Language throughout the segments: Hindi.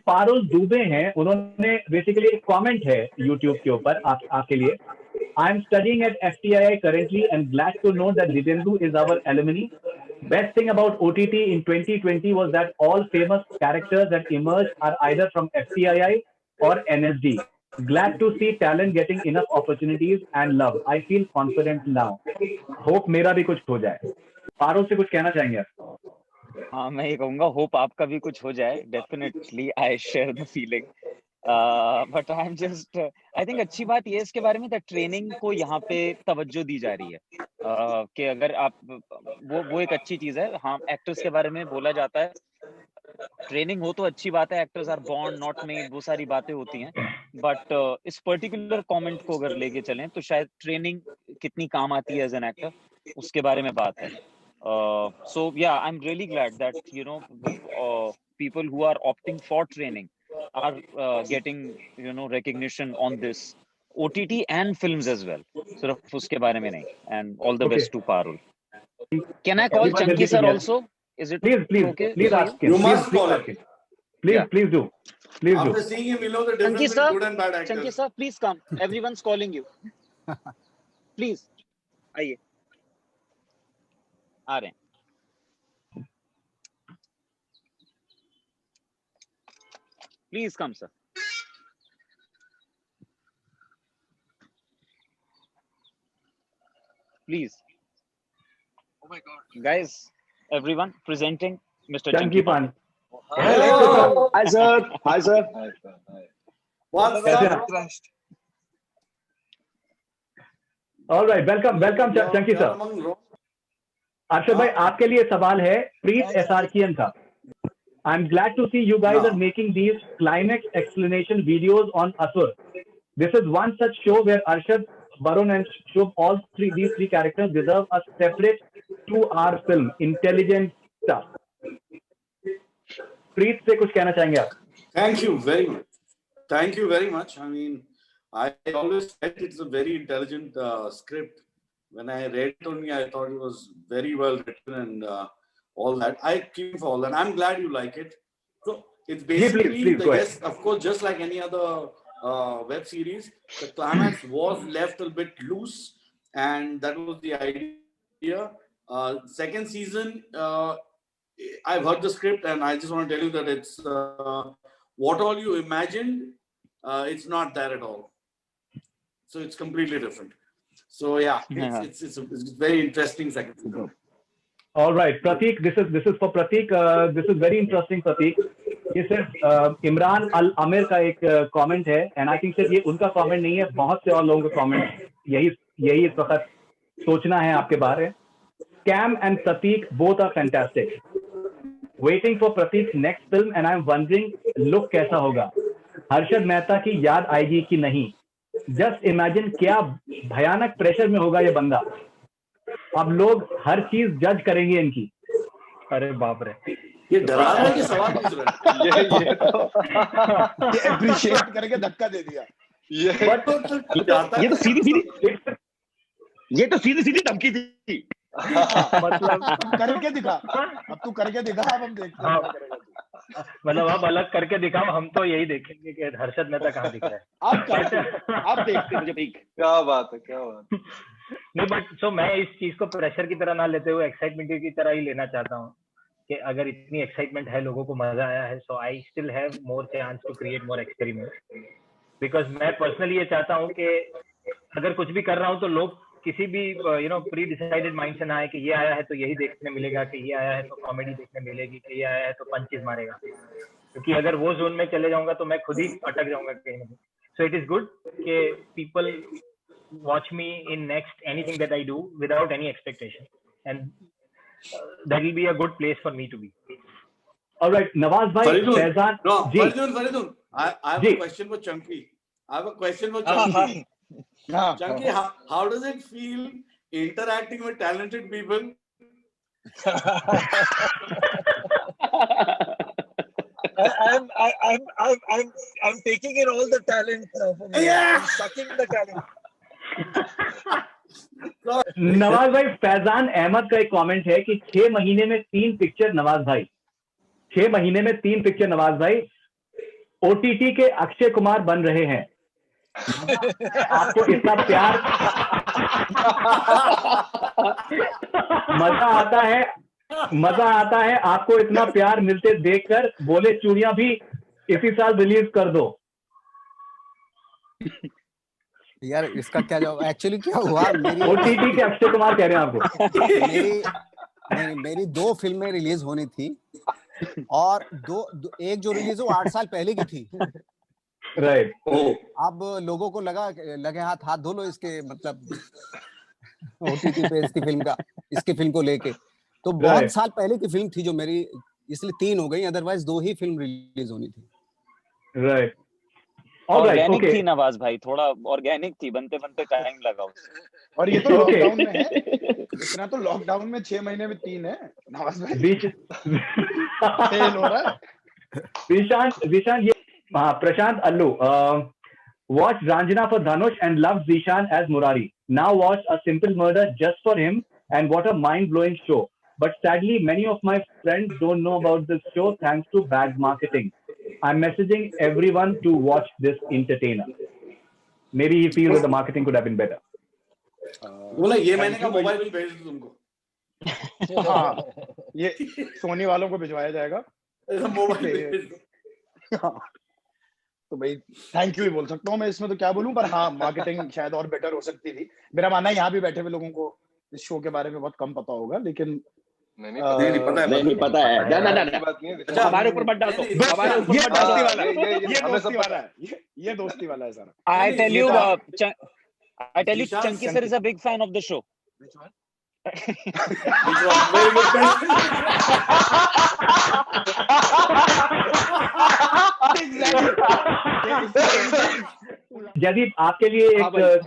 पारुल दुबे हैं, उन्होंने बेसिकली एक कमेंट है यूट्यूब के ऊपर आपके लिए. I am studying at FTII currently and glad to know that Didendu is our alumni. Best thing about OTT in 2020 was that all famous characters that emerged are either from FTII or NSD. Glad to see talent getting enough opportunities and love. I feel confident now. Hope मेरा भी कुछ हो जाए. पारुल से कुछ कहना चाहेंगे आप? हाँ, मैं ये कहूंगा होप आपका भी कुछ हो जाए. Definitely I share the feeling. But I am just I think अच्छी बात ये इसके बारे में ट्रेनिंग को यहाँ पे तवज्जो दी जा रही है. कि अगर आप वो एक अच्छी चीज है. हाँ, एक्टर्स के बारे में बोला जाता है ट्रेनिंग हो तो अच्छी बात है. Actors are born not made, वो सारी बातें होती हैं. बट इस पर्टिकुलर कमेंट को अगर लेके चलें तो शायद ट्रेनिंग कितनी काम आती है एज एन एक्टर, उसके बारे में बात है. So yeah, I'm really glad that people who are opting for training are getting recognition on this OTT and films as well. सिर्फ उसके बारे में नहीं. And all the best to Parul. Can I call Chunky sir also? Is it okay? Please ask him. You must call him. Please do. After seeing him, we know the difference between good and bad actors. Chunky sir, please come. Everyone's calling you. Please. आइए. आ रहे हैं. Please come, sir. Please. Oh my God. Guys, everyone presenting Mr. Chunky Pan. Hello. Hi, sir. Hi, sir. What's up? All right, welcome Chunky sir. Arshad भाई, आपके लिए सवाल है प्रीत एसआरकियन का. I am glad to see you guys are making these climax explanation videos on Asur. This is one such show where Arshad, Varun and Shubh, all these three characters deserve a separate 2-hour film. Intelligent stuff. प्रीत से कुछ कहना चाहेंगे आप? Thank you very much. Thank you very much. I mean, I always said it's a very intelligent script. When I read it only, I thought it was very well written and all that. I came for all that. I'm glad you like it. So it's basically, yes, of course, just like any other web series, the climax was left a bit loose, and that was the idea. Second season, I've heard the script, and I just want to tell you that it's what all you imagined, it's not that at all. So it's completely different. So yeah, it's a very interesting second season. All right, Pratik, this is for Pratik. This is very interesting, Pratik. ये सिर्फ इमरान अल आमिर का एक कमेंट है, एंड आई थिंक सिर्फ ये उनका कमेंट नहीं है, बहुत से और लोगों का कमेंट यही इस वक्त सोचना है आपके बारे. Cam and Pratik both are fantastic. Waiting for Pratik's next film, and I'm wondering look कैसा होगा. हर्षद मेहता की याद आएगी कि नहीं? जस्ट इमेजिन क्या भयानक प्रेशर में होगा ये बंदा. अब लोग हर चीज जज करेंगे इनकी. अरे बाप रे, ये डराने के सवाल पूछ रहे हैं. ये अप्रिशिएट करके धक्का दे दिया. ये तो सीधी धमकी थी. मतलब करके दिखा. अब तू करके दिखा, अब हम देखते हैं. मतलब आप अलग करके दिखाओ, हम तो यही देखेंगे कि हर्षद मेहता कहाँ दिख रहा है. आप देखते मुझे भाई. क्या बात है. नहीं, बट सो मैं इस चीज को प्रेशर की तरह ना लेते हुए एक्साइटमेंट की तरह ही लेना चाहता हूँ कि अगर इतनी एक्साइटमेंट है, लोगों को मजा आया है, so I still have more chance to create more experiment. Because मैं पर्सनली ये चाहता हूँ कि अगर कुछ भी कर रहा हूँ तो लोग किसी भी प्री डिसाइडेड माइंड से ना आए कि ये आया है तो यही देखने मिलेगा, कि ये आया है तो कॉमेडी देखने मिलेगी, कि ये आया है तो पंचेस मारेगा. क्योंकि अगर वो जोन में चले जाऊंगा तो मैं खुद ही अटक जाऊंगा कहीं ना कहीं. सो इट इज गुड कि people watch me in next anything that I do without any expectation, and that will be a good place for me to be. Alright, Nawaz भाई, फैजान जी. Faridun, I have a question for Chunky. Chunky, how does it feel interacting with talented people? I'm taking in all the talent from you. I'm sucking the talent. Nawaz भाई, फैजान अहमद का एक कमेंट है कि 6 महीने में 3 पिक्चर नवाज भाई. 6 महीने में 3 पिक्चर नवाज भाई. OTT के अक्षय कुमार बन रहे हैं। आपको इतना प्यार मजा आता है आपको इतना प्यार मिलते देखकर, बोले चूड़ियां भी इसी साल रिलीज कर दो। यार इसका क्या जवाब, एक्चुअली क्या हुआ, मेरी OTT के अक्षय कुमार कह रहे हैं आपको। मेरी 2 फिल्में रिलीज होनी थी और एक जो रिलीज हो 8 साल पहले की थी। राइट। अब लोगों को लगे हाथ धो लो इसके, मतलब OTT पे इसकी फिल्म को लेके, तो बहुत साल पहले की फिल्म थी जो मेरी, इसलिए 3 हो गई, अदरवाइज 2 ही फिल्म रिलीज होनी थी। राइट। ऑर्गेनिक थी नवाज भाई, थोड़ा ऑर्गेनिक थी, बनते टाइम लगा उसमें। और ये तो लॉकडाउन में है, इतना तो लॉकडाउन में 6 महीने में 3 है नवाज भाई। फेल हो रहा है। Zishan, ये Prashant Allu watched Ranjana for Dhanush and loved Zishan as Murari. Now watched A Simple Murder just for him, and what a mind-blowing show. But sadly, many of my friends don't know about this show thanks to bad marketing. I'm messaging everyone to watch this entertainer. Maybe he feels that the marketing could have been better. बोला ये मैंने का मोबाइल बिल भेज दूं तुमको। हाँ, ये सोनी वालों को भिजवाया जाएगा मोबाइल बिल। तो भाई थैंक यू ही बोल सकता हूँ मैं इसमें, तो क्या बोलूं, पर हाँ मार्केटिंग शायद और बेटर हो सकती थी। मेरा मानना है यहाँ भी बैठे हुए लोगों को इस शो के बारे में बहुत कम पता होगा, लेकिन नहीं पता है। अच्छा हमारे ऊपर मत डालो, हमारे ऊपर ये मत डालो। ये दोस्ती वाला है सारा। I tell you, Chunky sir is a big fan of the show. Which one? Very good question. जदीद आपके लिए एक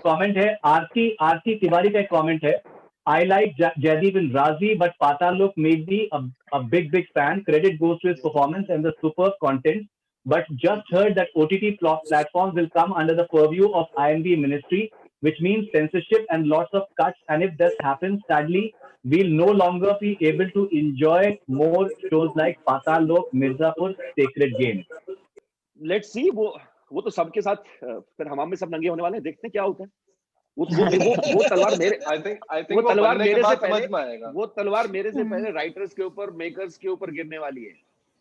कमेंट है, आरती तिवारी का एक कमेंट है। I like Jaideep in Razi, but Patalok made me a big fan. Credit goes to his performance and the superb content. But just heard that OTT platforms will come under the purview of IMD Ministry, which means censorship and lots of cuts. And if this happens, sadly, we'll no longer be able to enjoy more shows like Patalok, Mirzapur, Sacred Games. Let's see. वो तो सबके साथ फिर हमाम में सब नंगे होने वाले हैं, देखते हैं क्या होता है। वो तलवार मेरे मेरे से पहले राइटर्स के ऊपर, मेकर्स के ऊपर गिरने वाली है।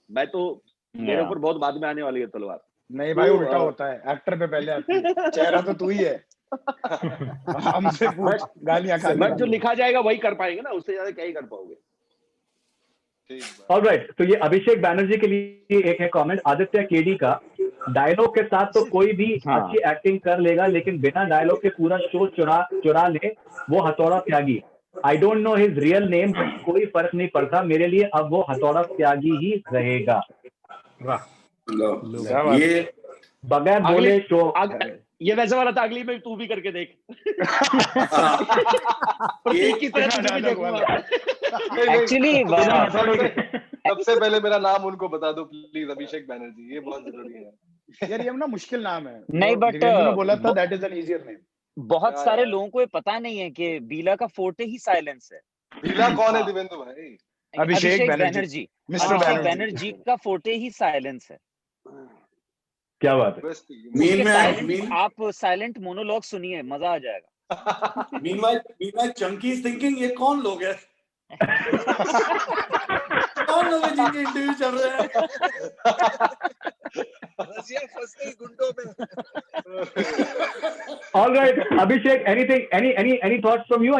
मैं तो मेरे ऊपर बहुत बाद में आने वाली है तलवार। नहीं भाई, उल्टा होता है, एक्टर पे पहले आती है, चेहरा तो तू ही है। हमसे पूछ, गालियां खा। बट जो लिखा जाएगा वही कर पाएंगे ना, उससे ज्यादा क्या ही कर पाओगे। ऑलराइट, तो ये अभिषेक बैनर्जी के लिए एक है कमेंट आदित्य केडी का। डायलॉग के साथ तो कोई भी अच्छी एक्टिंग कर लेगा, लेकिन बिना डायलॉग के पूरा शो चुरा ले वो Hathoda Tyagi. I don't know his real name, कोई फर्क नहीं पड़ता मेरे लिए, अब वो हथौड़ा त्यागी ही रहेगा। ये बगैर बोले शो, ये वैसे वाला था, अगली में तू भी करके देख। एक की तरह एक्चुअली सबसे पहले मेरा नाम उनको बता दो प्लीज, अभिषेक बैनर्जी, ये बहुत जरूरी है यार। ये ना मुश्किल नाम है। नहीं, बट बोला था that is an easier name. बहुत सारे लोगों को ये पता नहीं है कि बीला का फोर्टे ही साइलेंस है। बीला कौन है दिवेंदु भाई? अभिषेक बैनर्जी, मिस्टर बैनर्जी का फोर्टे ही साइलेंस है। क्या बात है? आप साइलेंट मोनोलॉग सुनिए, मजा आ जाएगा। मीनवाइल चंकी इज थिंकिंग ये कौन लोग हैं? कौन लोग हैं जिनके इंटरव्यू चल रहे हैं? रसिया फंसते ही गुंडों में। All right, Abhishek, any thoughts from you?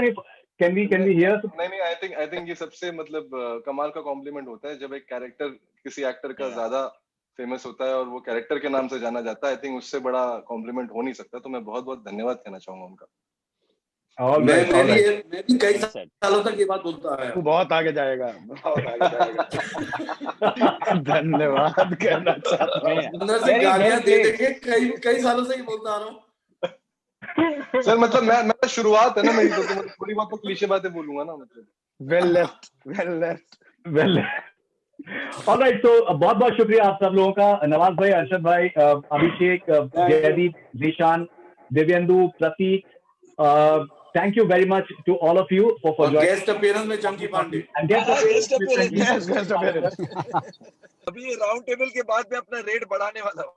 Can we hear? नहीं, I think ये सबसे मतलब कमाल का कॉम्प्लीमेंट होता है जब एक कैरेक्टर किसी एक्टर का ज्यादा फेमस होता है और वो कैरेक्टर के नाम से जाना जाता है। आई थिंक उससे बड़ा कॉम्प्लीमेंट हो नहीं सकता, तो मैं बहुत बहुत धन्यवाद कहना चाहूंगा उनका। मैं भी कई सालों तक ये बात बोलता है। तू बहुत आगे जाएगा, बहुत आगे जाएगा। धन्यवाद कहना चाहता हूं। अंदर से गालियां दे के कई सालों से ही बोलता आ रहा हूँ। सर मतलब मैं शुरुआत है ना मेरी, तो थोड़ी बहुत तो क्लीशे बातें बोलूंगा ना मतलब। Well left. ऑलराइट, तो बहुत बहुत शुक्रिया आप सब लोगों का। नवाज भाई, अर्शद भाई, अभिषेक, जयदीप, जीशान, दिव्येंदु, प्रतीक, thank you very much to all of you for joining. Guest appearance में चंकी पांडे। Guest appearance। अभी राउंड टेबल के बाद मैं अपना रेट बढ़ाने वाला हूँ।